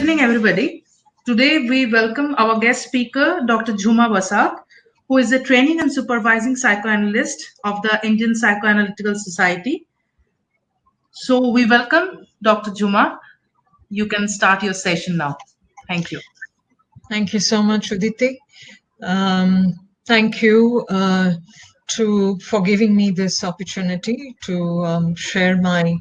evening, everybody. Today, we welcome our guest speaker, Dr. Jhuma Vasak, who is a training and supervising psychoanalyst of the Indian Psychoanalytical Society. So, we welcome Dr. Jhuma. You can start your session now. Thank you. Thank you so much, Uditi. Thank you for giving me this opportunity to share my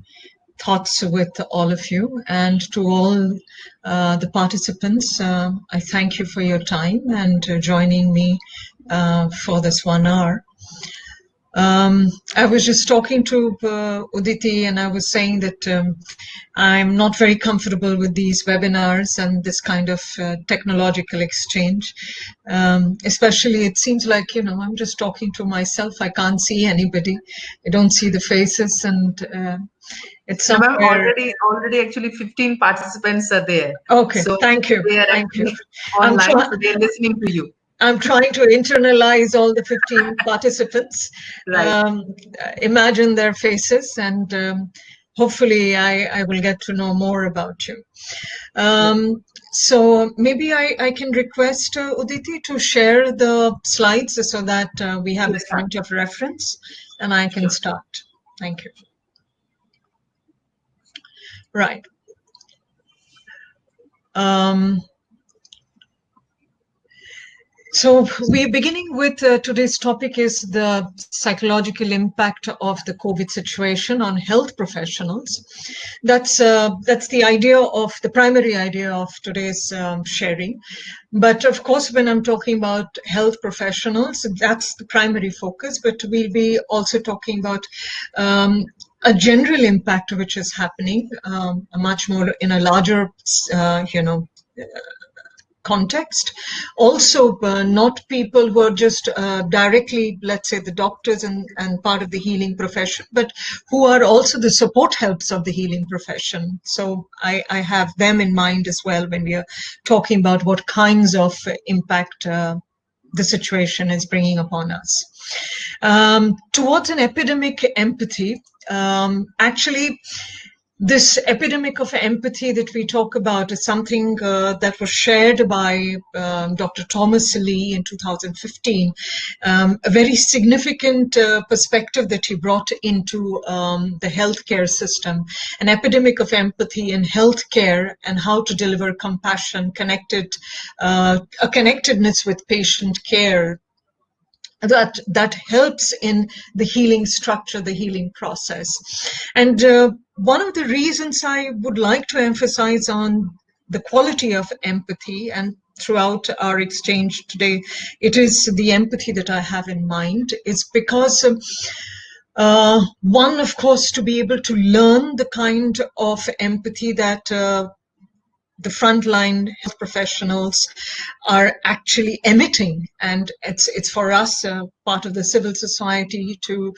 thoughts with all of you, and to all the participants. I thank you for your time and joining me for this 1 hour. I was just talking to Uditi, and I was saying that I'm not very comfortable with these webinars and this kind of technological exchange. Especially, it seems like, I'm just talking to myself. I can't see anybody. I don't see the faces, and it's somewhere... Already actually 15 participants are there. Okay, so thank you. They are thank you. online, so they're listening to you. I'm trying to internalize all the 15 participants, Right. Imagine their faces, and hopefully I will get to know more about you. So maybe I can request Uditi to share the slides so that we have a point of reference, and I can start. Thank you. Right. So we're beginning with today's topic is the psychological impact of the COVID situation on health professionals. That's the idea of the primary idea of today's sharing. But of course, when I'm talking about health professionals, that's the primary focus. But we'll be also talking about a general impact which is happening, much more in a larger, context. Also, not people who are just directly, let's say, the doctors and part of the healing profession, but who are also the support helps of the healing profession. So I have them in mind as well when we are talking about what kinds of impact the situation is bringing upon us. Towards an epidemic empathy, actually, this epidemic of empathy that we talk about is something that was shared by Dr. Thomas Lee in 2015, a very significant perspective that he brought into the healthcare system, an epidemic of empathy in healthcare and how to deliver compassion, a connectedness with patient care, that helps in the healing structure, the healing process. And one of the reasons I would like to emphasize on the quality of empathy, and throughout our exchange today, it is the empathy that I have in mind, is because one, of course, to be able to learn the kind of empathy that the frontline health professionals are actually emitting, and it's for us part of the civil society to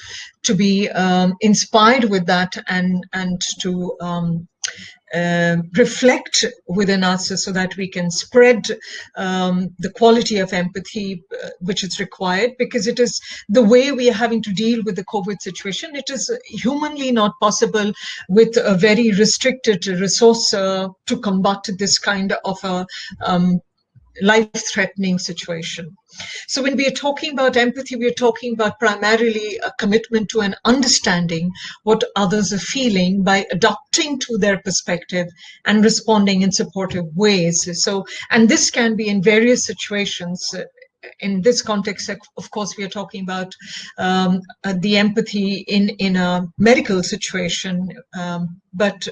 be inspired with that and to reflect within us so that we can spread the quality of empathy which is required, because it is the way we are having to deal with the COVID situation. It is humanly not possible with a very restricted resource to combat this kind of a life-threatening situation. So when we are talking about empathy, we are talking about primarily a commitment to an understanding what others are feeling by adapting to their perspective and responding in supportive ways. So, and this can be in various situations. In this context, of course, we are talking about the empathy in a medical situation, but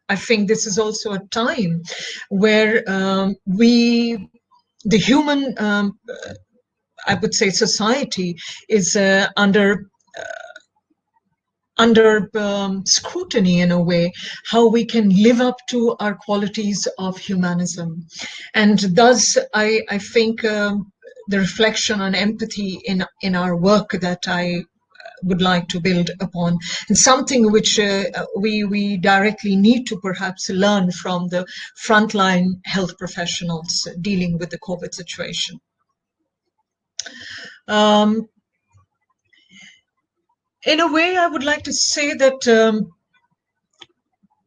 I think this is also a time where the human, I would say, society is under scrutiny in a way, how we can live up to our qualities of humanism. And thus, I think the reflection on empathy in our work that I would like to build upon, and something which we directly need to perhaps learn from the frontline health professionals dealing with the COVID situation. In a way, I would like to say that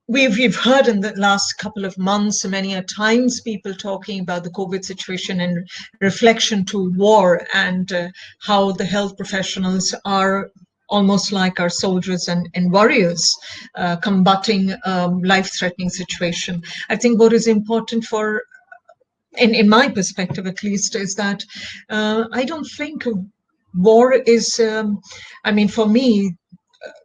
we've heard in the last couple of months many a times people talking about the COVID situation and reflection to war, and how the health professionals are almost like our soldiers and warriors, combating life-threatening situation. I think what is important for, in my perspective at least, is that I don't think war is, I mean, for me,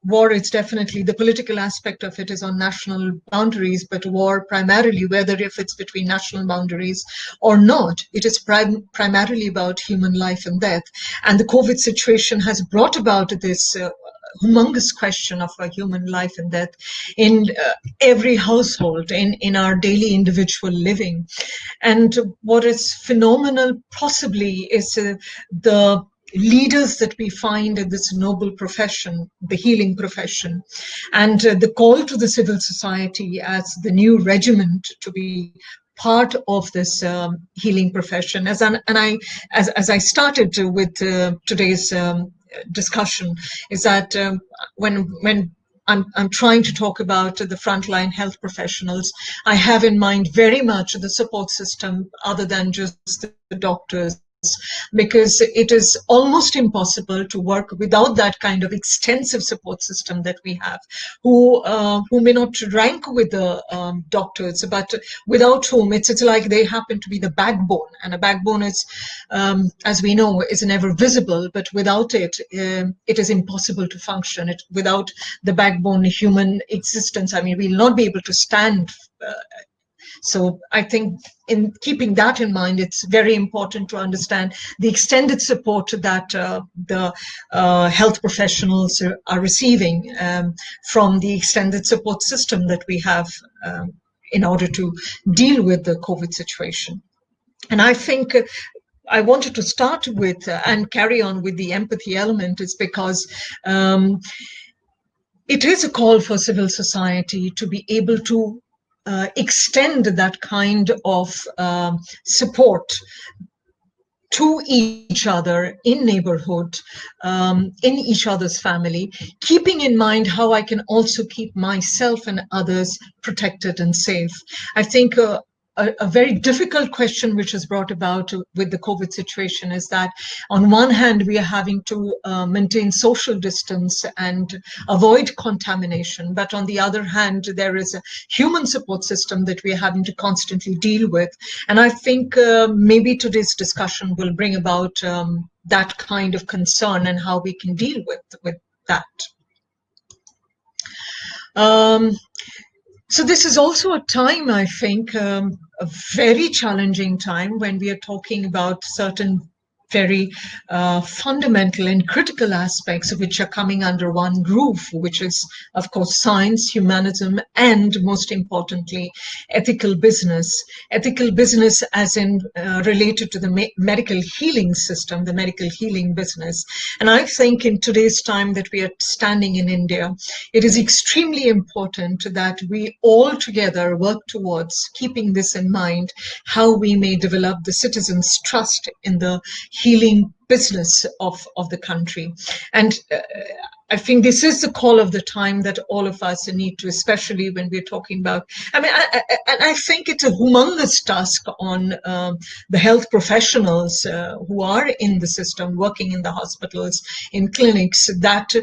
war is definitely, the political aspect of it is on national boundaries, but war primarily, whether if it's between national boundaries or not, it is primarily about human life and death. And the COVID situation has brought about this humongous question of human life and death in every household, in our daily individual living. And what is phenomenal possibly is the leaders that we find in this noble profession, the healing profession, and the call to the civil society as the new regiment to be part of this healing profession. As I started with today's discussion, is that when I'm trying to talk about the frontline health professionals, I have in mind very much the support system other than just the doctors, because it is almost impossible to work without that kind of extensive support system that we have, who may not rank with the doctors, but without whom it's like they happen to be the backbone. And a backbone is, as we know, is never visible, but without it, it is impossible to function. Without the backbone, human existence, I mean, we'll not be able to stand. So I think in keeping that in mind, it's very important to understand the extended support that the health professionals are receiving from the extended support system that we have in order to deal with the COVID situation. And I think I wanted to start with and carry on with the empathy element is because it is a call for civil society to be able to extend that kind of support to each other in neighborhood, in each other's family, keeping in mind how I can also keep myself and others protected and safe. I think a very difficult question which is brought about with the COVID situation is that on one hand, we are having to maintain social distance and avoid contamination. But on the other hand, there is a human support system that we are having to constantly deal with. And I think maybe today's discussion will bring about that kind of concern and how we can deal with that. So this is also a time, I think, a very challenging time when we are talking about certain very fundamental and critical aspects which are coming under one roof, which is, of course, science, humanism, and most importantly, ethical business. Ethical business as in related to the medical healing system, the medical healing business. And I think in today's time that we are standing in India, it is extremely important that we all together work towards keeping this in mind, how we may develop the citizens' trust in the healing business of the country. And I think this is the call of the time that all of us need to, especially when we're talking about, I think it's a humongous task on the health professionals who are in the system, working in the hospitals, in clinics, that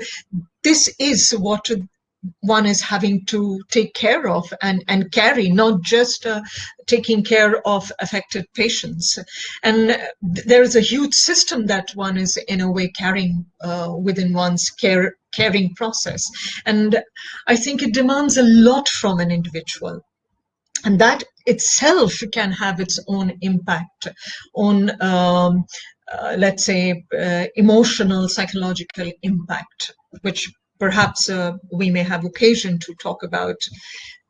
this is what one is having to take care of and carry, not just taking care of affected patients. And there is a huge system that one is in a way carrying within one's caring process. And I think it demands a lot from an individual. And that itself can have its own impact on, let's say, emotional, psychological impact, which perhaps we may have occasion to talk about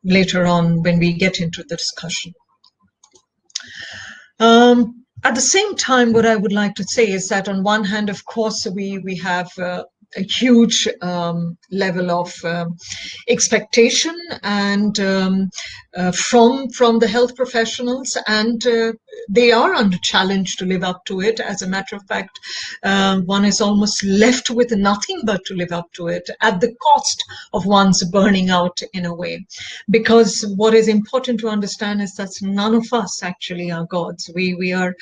later on when we get into the discussion. At the same time, what I would like to say is that on one hand, of course, we have a huge level of expectation and from the health professionals, and they are under challenge to live up to it. As a matter of fact, one is almost left with nothing but to live up to it at the cost of one's burning out in a way. Because what is important to understand is that none of us actually are gods. We are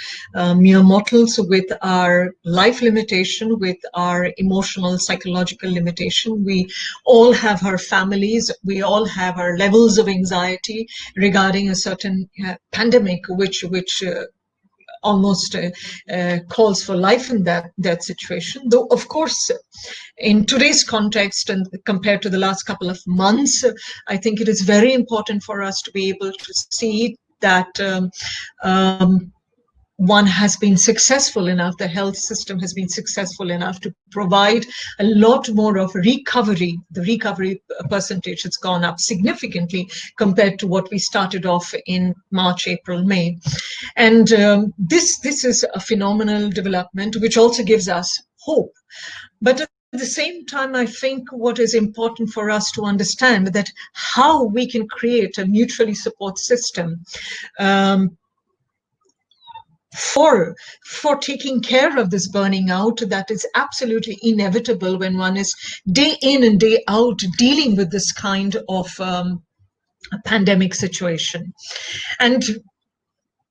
mere mortals with our life limitation, with our emotional, psychological limitation. We all have our families. We all have our levels of anxiety regarding a certain pandemic, which almost calls for life in that situation. Though, of course, in today's context and compared to the last couple of months, I think it is very important for us to be able to see that one has been successful enough, the health system has been successful enough to provide a lot more of recovery. The recovery percentage has gone up significantly compared to what we started off in March, April, May. And this is a phenomenal development, which also gives us hope. But at the same time, I think what is important for us to understand that how we can create a mutually support system for taking care of this burning out that is absolutely inevitable when one is day in and day out dealing with this kind of a pandemic situation. And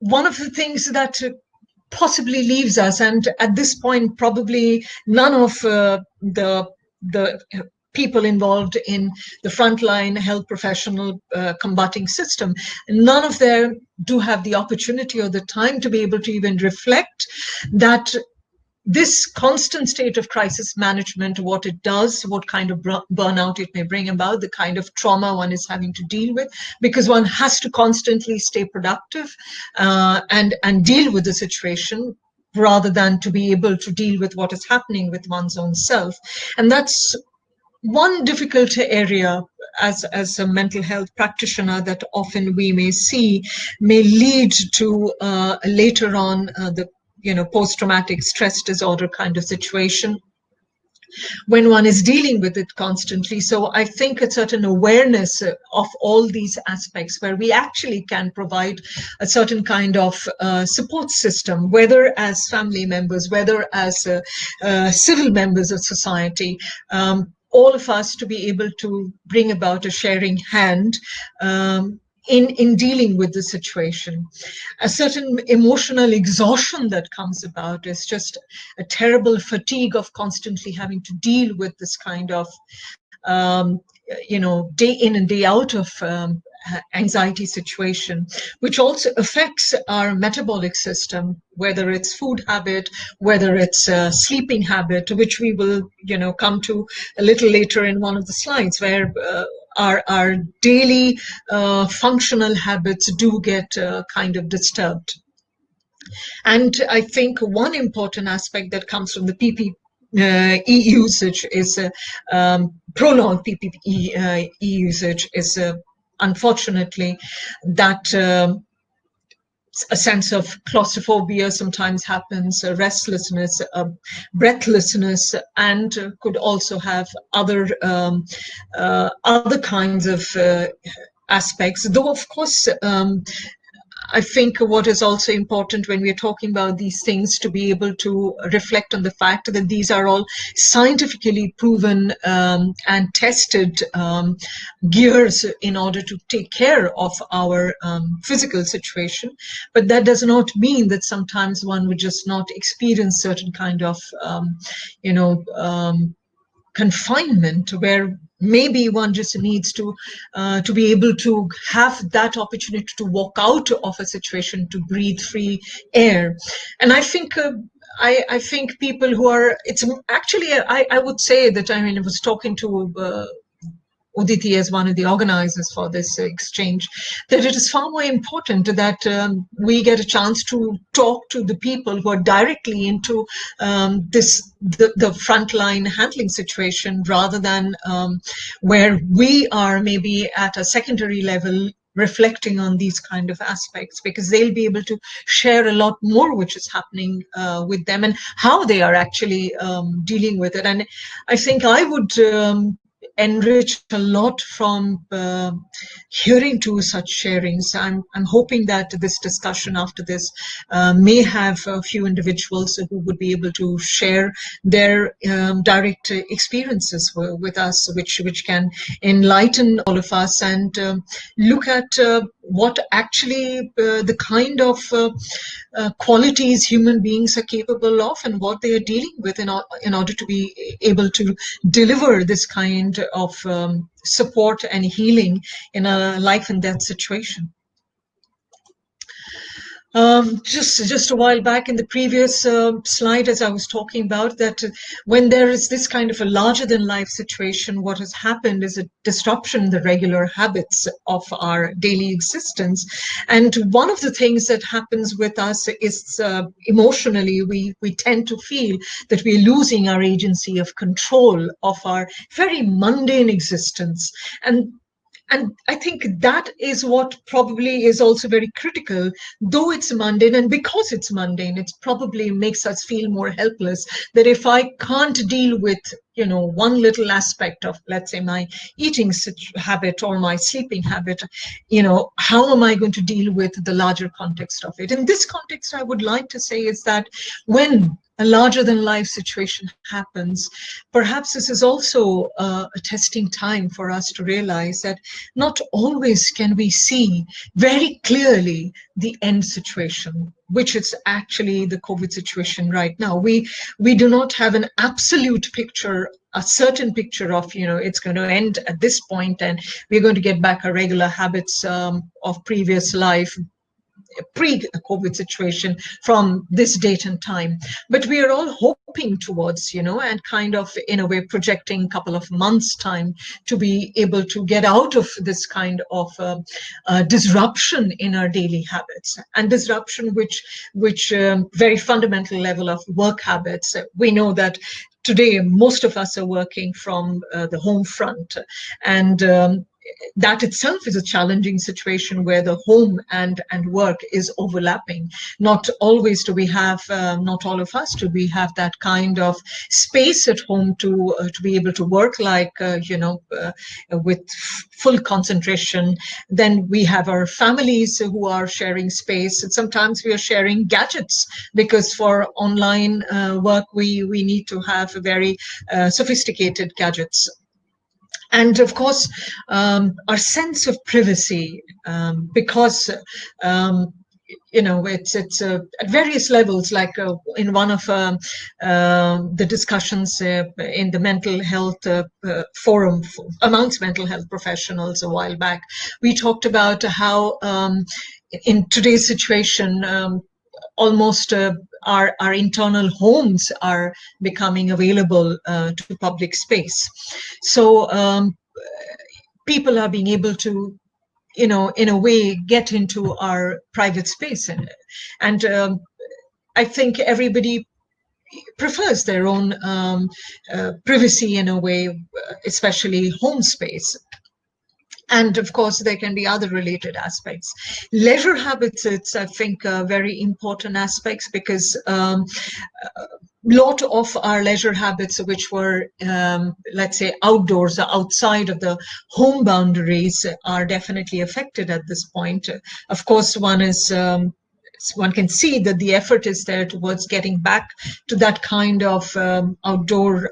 one of the things that possibly leaves us, and at this point probably none of the people involved in the frontline health professional combating system, none of them do have the opportunity or the time to be able to even reflect that this constant state of crisis management, what it does, what kind of burnout it may bring about, the kind of trauma one is having to deal with, because one has to constantly stay productive and deal with the situation rather than to be able to deal with what is happening with one's own self. And that's one difficult area as a mental health practitioner that often we may see may lead to later on the post-traumatic stress disorder kind of situation when one is dealing with it constantly. So I think a certain awareness of all these aspects where we actually can provide a certain kind of support system, whether as family members, whether as civil members of society, all of us to be able to bring about a sharing hand in dealing with the situation. A certain emotional exhaustion that comes about is just a terrible fatigue of constantly having to deal with this kind of, day in and day out of anxiety situation, which also affects our metabolic system, whether it's food habit, whether it's sleeping habit, which we will, come to a little later in one of the slides, where our daily functional habits do get kind of disturbed. And I think one important aspect that comes from the PPE usage is prolonged PPE usage is unfortunately that a sense of claustrophobia sometimes happens, restlessness, breathlessness, and could also have other kinds of aspects. Though, of course, I think what is also important when we are talking about these things to be able to reflect on the fact that these are all scientifically proven and tested gears in order to take care of our physical situation. But that does not mean that sometimes one would just not experience certain kind of, confinement where maybe one just needs to be able to have that opportunity to walk out of a situation, to breathe free air. And I think I think people who are, it's actually, I would say that, I was talking to Uditi as one of the organizers for this exchange, that it is far more important that we get a chance to talk to the people who are directly into the frontline handling situation, rather than where we are maybe at a secondary level reflecting on these kind of aspects, because they'll be able to share a lot more which is happening with them and how they are actually dealing with it. And I think I would enrich a lot from hearing to such sharings. I'm hoping that this discussion after this may have a few individuals who would be able to share their direct experiences with us, which can enlighten all of us and look at what actually the kind of qualities human beings are capable of and what they are dealing with in order to be able to deliver this kind of support and healing in a life and death situation. Just a while back in the previous slide, as I was talking about, that when there is this kind of a larger than life situation, what has happened is a disruption in the regular habits of our daily existence. And one of the things that happens with us is emotionally, we tend to feel that we're losing our agency of control of our very mundane existence. And I think that is what probably is also very critical, though it's mundane. And because it's mundane, it probably makes us feel more helpless, that if I can't deal with, one little aspect of, let's say, my eating habit or my sleeping habit, how am I going to deal with the larger context of it? In this context, I would like to say is that when a larger than life situation happens, perhaps this is also a testing time for us to realize that not always can we see very clearly the end situation, which is actually the COVID situation right now. We do not have an absolute picture, a certain picture of, it's going to end at this point and we're going to get back our regular habits of previous life, pre-COVID situation from this date and time. But we are all hoping towards, and kind of in a way projecting a couple of months' time to be able to get out of this kind of disruption in our daily habits, and disruption which very fundamental level of work habits. We know that today most of us are working from the home front, and that itself is a challenging situation where the home and work is overlapping. Not always do we have, not all of us do we have that kind of space at home to be able to work like, with full concentration. Then we have our families who are sharing space, and sometimes we are sharing gadgets, because for online work we need to have very sophisticated gadgets. And of course, our sense of privacy, because it's at various levels. Like in one of the discussions in the mental health forum amongst mental health professionals a while back, we talked about how in today's situation, almost our internal homes are becoming available to public space. So people are being able to, in a way, get into our private space. And I think everybody prefers their own privacy in a way, especially home space. And of course, there can be other related aspects. Leisure habits, it's, I think, very important aspects, because a lot of our leisure habits, which were, let's say, outdoors, outside of the home boundaries, are definitely affected at this point. Of course, one can see that the effort is there towards getting back to that kind of outdoor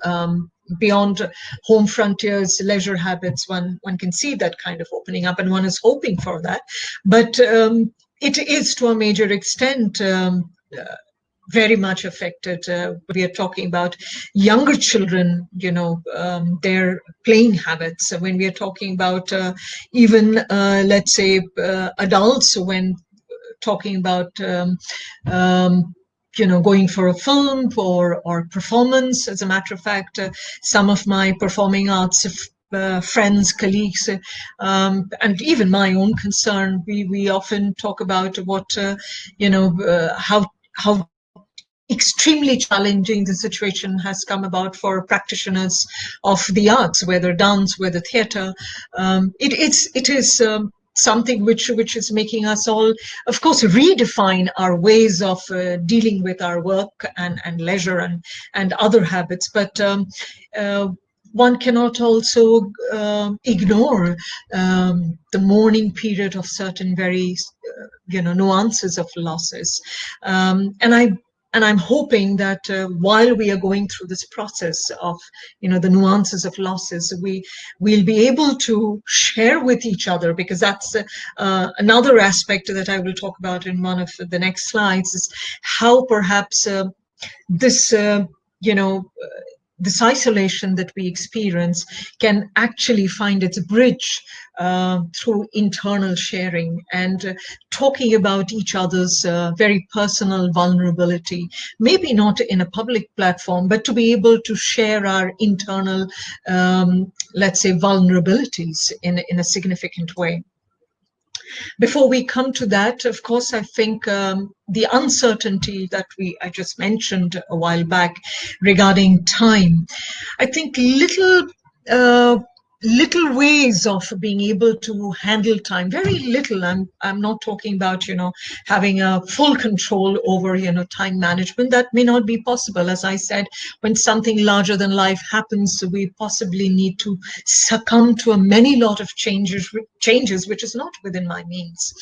beyond home frontiers leisure habits. One can see that kind of opening up, and one is hoping for that. But it is to a major extent very much affected. We are talking about younger children, their playing habits. When we are talking about even, let's say, adults, when talking about going for a film or performance. As a matter of fact, some of my performing arts friends, colleagues, and even my own concern, we often talk about what, how extremely challenging the situation has come about for practitioners of the arts, whether dance, whether theatre. It is something which is making us all, of course, redefine our ways of dealing with our work and leisure and other habits. But one cannot also ignore the mourning period of certain very nuances of losses, and I'm hoping that while we are going through this process of the nuances of losses, we'll be able to share with each other, because that's another aspect that I will talk about in one of the next slides, is how perhaps this this isolation that we experience can actually find its bridge through internal sharing and talking about each other's very personal vulnerability, maybe not in a public platform, but to be able to share our internal, let's say, vulnerabilities in a significant way. Before we come to that, of course, I think the uncertainty that I just mentioned a while back regarding time, I think little ways of being able to handle time, very little. I'm not talking about having a full control over time management. That may not be possible. As I said, when something larger than life happens, we possibly need to succumb to a many lot of changes which is not within my means.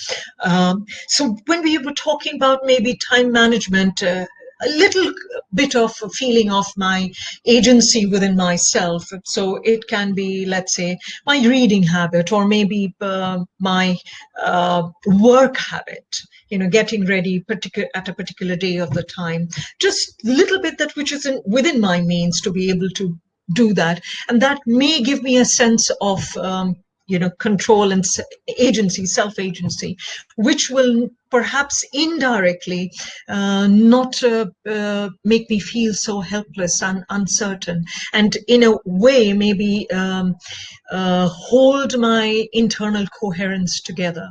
So when we were talking about maybe time management, a little bit of a feeling of my agency within myself. So it can be, let's say, my reading habit, or maybe my work habit, getting ready at a particular day of the time. Just a little bit that which is within my means to be able to do that. And that may give me a sense of control and agency, self-agency, which will perhaps indirectly not make me feel so helpless and uncertain, and in a way maybe hold my internal coherence together.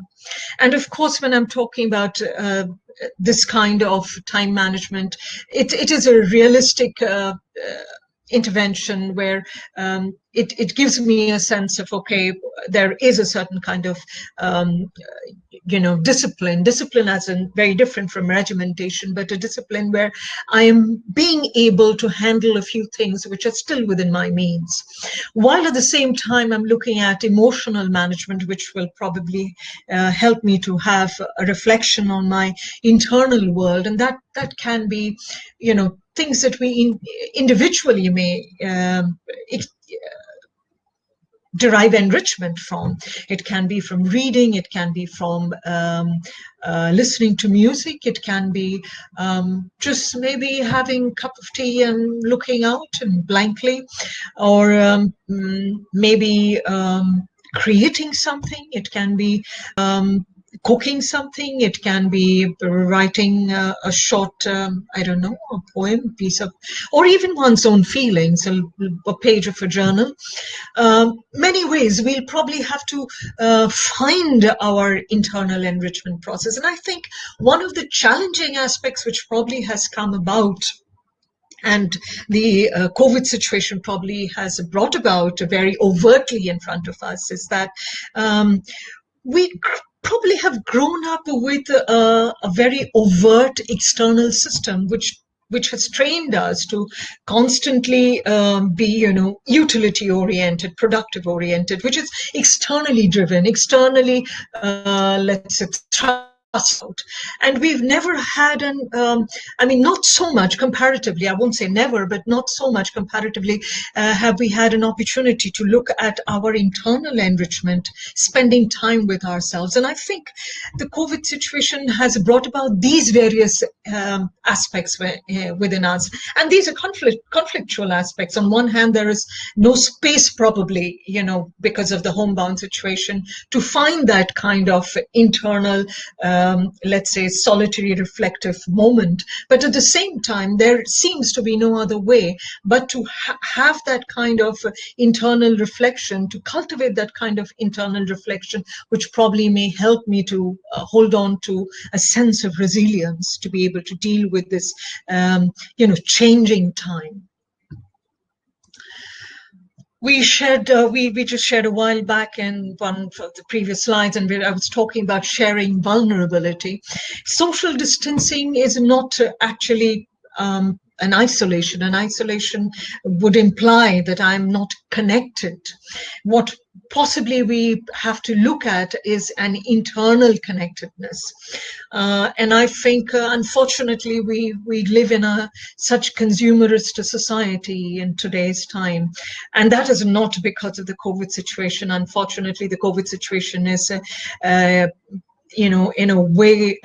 And of course, when I'm talking about this kind of time management, it is a realistic intervention where it gives me a sense of, okay, there is a certain kind of discipline as in very different from regimentation, but a discipline where I am being able to handle a few things which are still within my means, while at the same time I'm looking at emotional management, which will probably help me to have a reflection on my internal world. And that can be things that we individually may derive enrichment from. It can be from reading, it can be from listening to music, it can be just maybe having a cup of tea and looking out and blankly, or maybe creating something. It can be cooking something, it can be writing a short, I don't know, a poem, piece of, or even one's own feelings, a page of a journal. Many ways we'll probably have to find our internal enrichment process. And I think one of the challenging aspects which probably has come about, and the COVID situation probably has brought about very overtly in front of us, is that we probably have grown up with a very overt external system which has trained us to constantly be, utility oriented, productive oriented, which is externally driven, externally, let's say, thrust out. And we've never had not so much comparatively, I won't say never, but not so much comparatively have we had an opportunity to look at our internal enrichment, spending time with ourselves. And I think the COVID situation has brought about these various aspects within us. And these are conflictual aspects. On one hand, there is no space probably, because of the homebound situation, to find that kind of internal let's say, solitary reflective moment. But at the same time, there seems to be no other way but to have that kind of internal reflection, to cultivate that kind of internal reflection, which probably may help me to hold on to a sense of resilience, to be able to deal with this, changing time. We shared, we just shared a while back in one of the previous slides, and I was talking about sharing vulnerability. Social distancing is not actually an isolation. An isolation would imply that I'm not connected. What possibly we have to look at is an internal connectedness. And I think, unfortunately, we live in such consumerist society in today's time. And that is not because of the COVID situation. Unfortunately, the COVID situation is, in a way,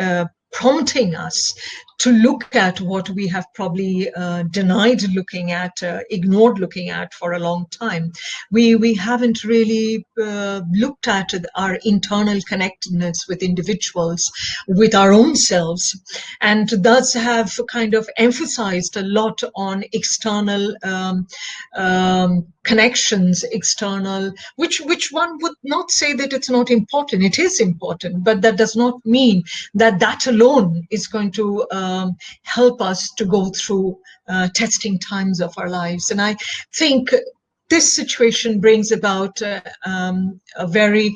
prompting us to look at what we have probably denied looking at, ignored looking at for a long time. We haven't really looked at our internal connectedness with individuals, with our own selves, and thus have kind of emphasized a lot on external connections, external, which one would not say that it's not important. It is important, but that does not mean that that alone is going to help us to go through testing times of our lives. And I think this situation brings about a very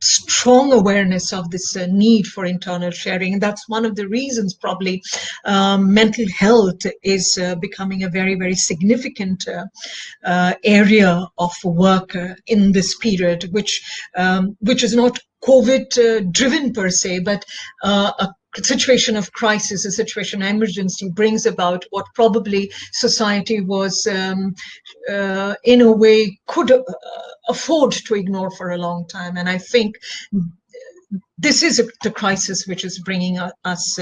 strong awareness of this need for internal sharing. And that's one of the reasons probably mental health is becoming a very, very significant area of work in this period, which is not COVID driven per se, but a situation of crisis, a situation of emergency brings about what probably society was in a way could afford to ignore for a long time. And I think this is the crisis which is bringing us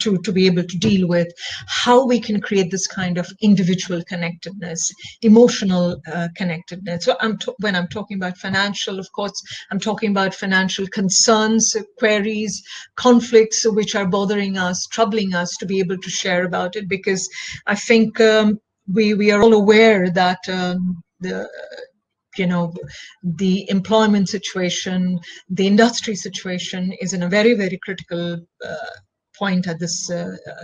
to be able to deal with how we can create this kind of individual connectedness, emotional connectedness. So when I'm talking about financial, of course, I'm talking about financial concerns, queries, conflicts which are bothering us, troubling us, to be able to share about it, because I think we are all aware that the employment situation, the industry situation is in a very, very critical point at this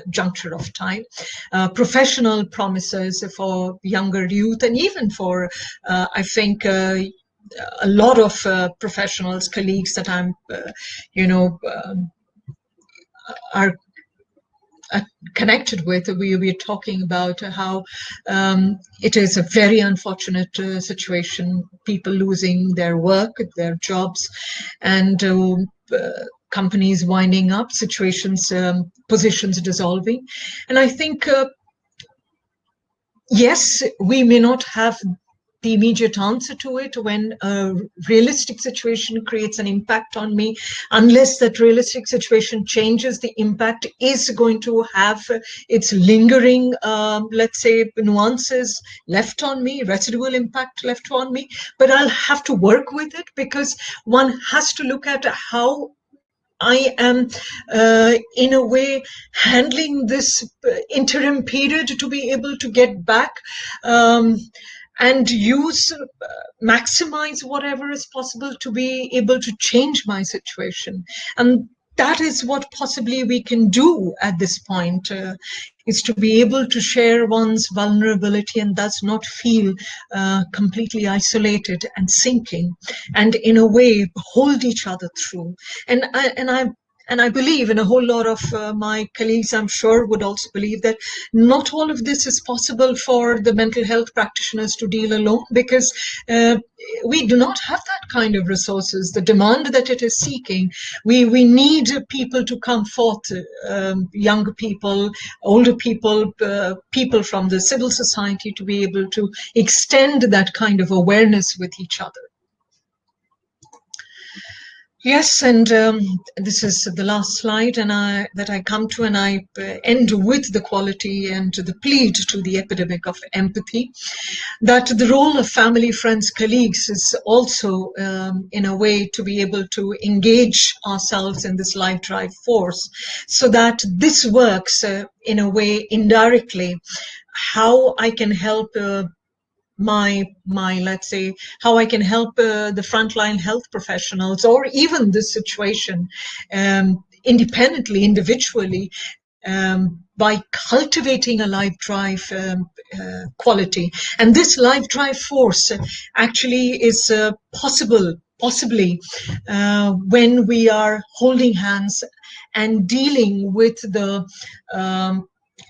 juncture of time. Professional promises for younger youth, and even for, I think, a lot of professionals, colleagues that I'm, are connected with, we are talking about how it is a very unfortunate situation, people losing their work, their jobs, and companies winding up, situations, positions dissolving. And I think, yes, we may not have the immediate answer to it when a realistic situation creates an impact on me. Unless that realistic situation changes, the impact is going to have its lingering, let's say, nuances left on me, residual impact left on me. But I'll have to work with it, because one has to look at how I am, in a way, handling this interim period to be able to get back and use, maximize whatever is possible to be able to change my situation. And that is what possibly we can do at this point, is to be able to share one's vulnerability and thus not feel completely isolated and sinking, and in a way hold each other through. And I believe, and a whole lot of my colleagues, I'm sure, would also believe that not all of this is possible for the mental health practitioners to deal alone, because we do not have that kind of resources, the demand that it is seeking. We need people to come forth, younger people, older people, people from the civil society, to be able to extend that kind of awareness with each other. Yes, and this is the last slide, and that I come to, and I end with the quality and the plead to the epidemic of empathy, that the role of family, friends, colleagues is also, in a way, to be able to engage ourselves in this life drive force, so that this works, in a way, indirectly, how I can help my let's say, how I can help the frontline health professionals, or even this situation, independently, individually, by cultivating a life drive quality. And this life drive force actually is possibly when we are holding hands and dealing with the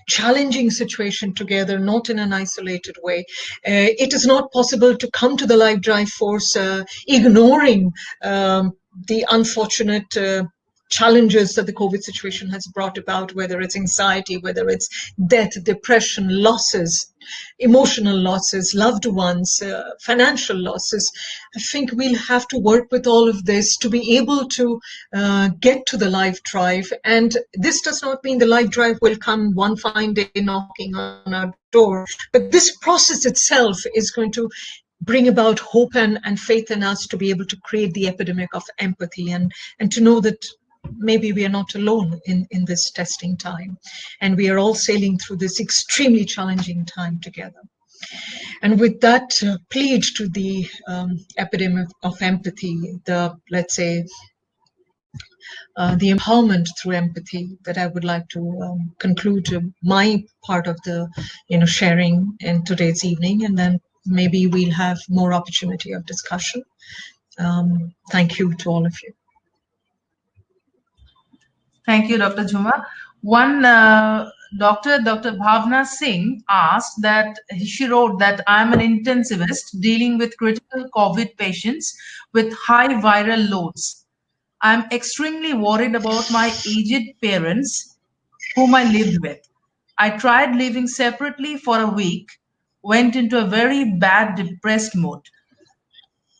challenging situation together, not in an isolated way. It is not possible to come to the life drive force ignoring the unfortunate challenges that the COVID situation has brought about, whether it's anxiety, whether it's death, depression, losses, emotional losses, loved ones, financial losses. I think we'll have to work with all of this to be able to get to the life drive. And this does not mean the life drive will come one fine day knocking on our door, but this process itself is going to bring about hope and faith in us to be able to create the epidemic of empathy, and to know that maybe we are not alone in this testing time, and we are all sailing through this extremely challenging time together. And with that plead to the epidemic of empathy, let's say, the empowerment through empathy, that I would like to conclude my part of the sharing in today's evening, and then maybe we'll have more opportunity of discussion. Thank you to all of you. Thank you, Dr. Jhuma. One Dr. Bhavna Singh asked that, she wrote that I'm an intensivist dealing with critical COVID patients with high viral loads. I'm extremely worried about my aged parents whom I lived with. I tried living separately for a week, went into a very bad depressed mode.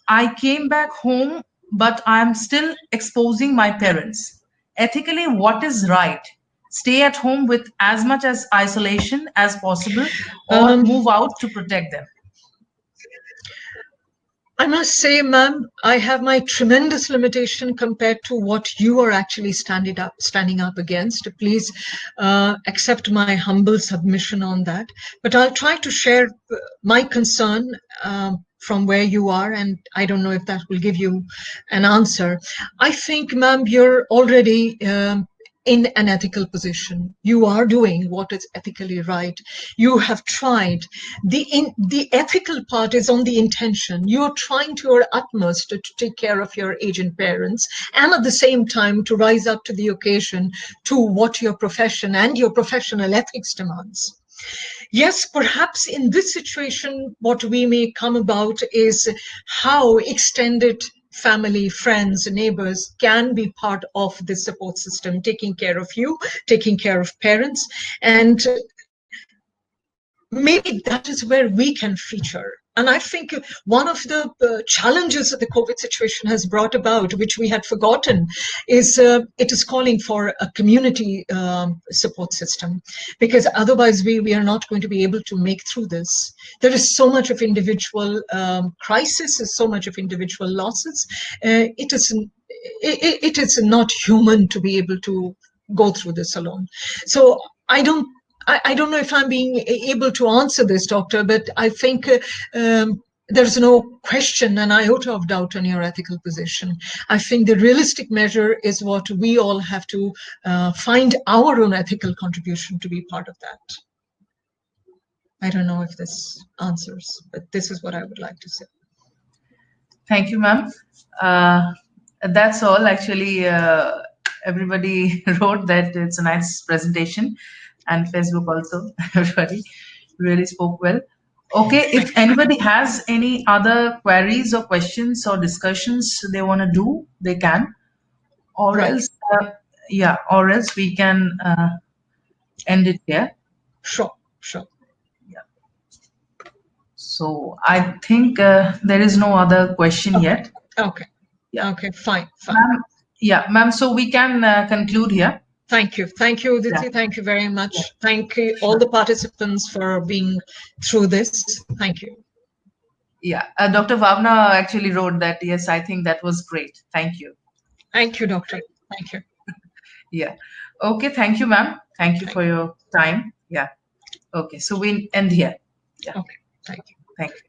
I came back home, but I'm still exposing my parents. Ethically, what is right? Stay at home with as much as isolation as possible, or move out to protect them? I must say, ma'am, I have my tremendous limitation compared to what you are actually standing up against. Please accept my humble submission on that. But I'll try to share my concern from where you are, and I don't know if that will give you an answer. I think, ma'am, you're already in an ethical position. You are doing what is ethically right. You have tried. The ethical part is on the intention. You're trying to your utmost to take care of your aging parents, and at the same time to rise up to the occasion to what your profession and your professional ethics demands. Yes, perhaps in this situation, what we may come about is how extended family, friends, neighbors can be part of this support system, taking care of you, taking care of parents. And maybe that is where we can feature. And I think one of the challenges that the COVID situation has brought about, which we had forgotten, is it is calling for a community support system, because otherwise we are not going to be able to make through this. There is so much of individual crisis, so much of individual losses. It is not human to be able to go through this alone. So I don't know if I'm being able to answer this, Doctor, but I think there's no question, an iota of doubt on your ethical position. I think the realistic measure is what we all have to find our own ethical contribution to be part of that. I don't know if this answers, but this is what I would like to say. Thank you, ma'am. That's all. Actually, everybody wrote that it's a nice presentation. And Facebook also, everybody really spoke well. Okay, if anybody has any other queries or questions or discussions they want to do, they can. Or else, or else we can end it here. Sure. Yeah. So I think there is no other question yet. Okay. Yeah. Okay, fine. Ma'am, so we can conclude here. Thank you, Uditi. Yeah. Thank you very much. Yeah. Thank you, all the participants, for being through this. Thank you. Yeah, Dr. Bhavna actually wrote that, yes, I think that was great. Thank you. Thank you, Doctor. Thank you. Yeah. Okay, thank you, ma'am. Thank you for your time. Yeah. Okay, so we'll end here. Yeah. Okay, thank you. Thank you.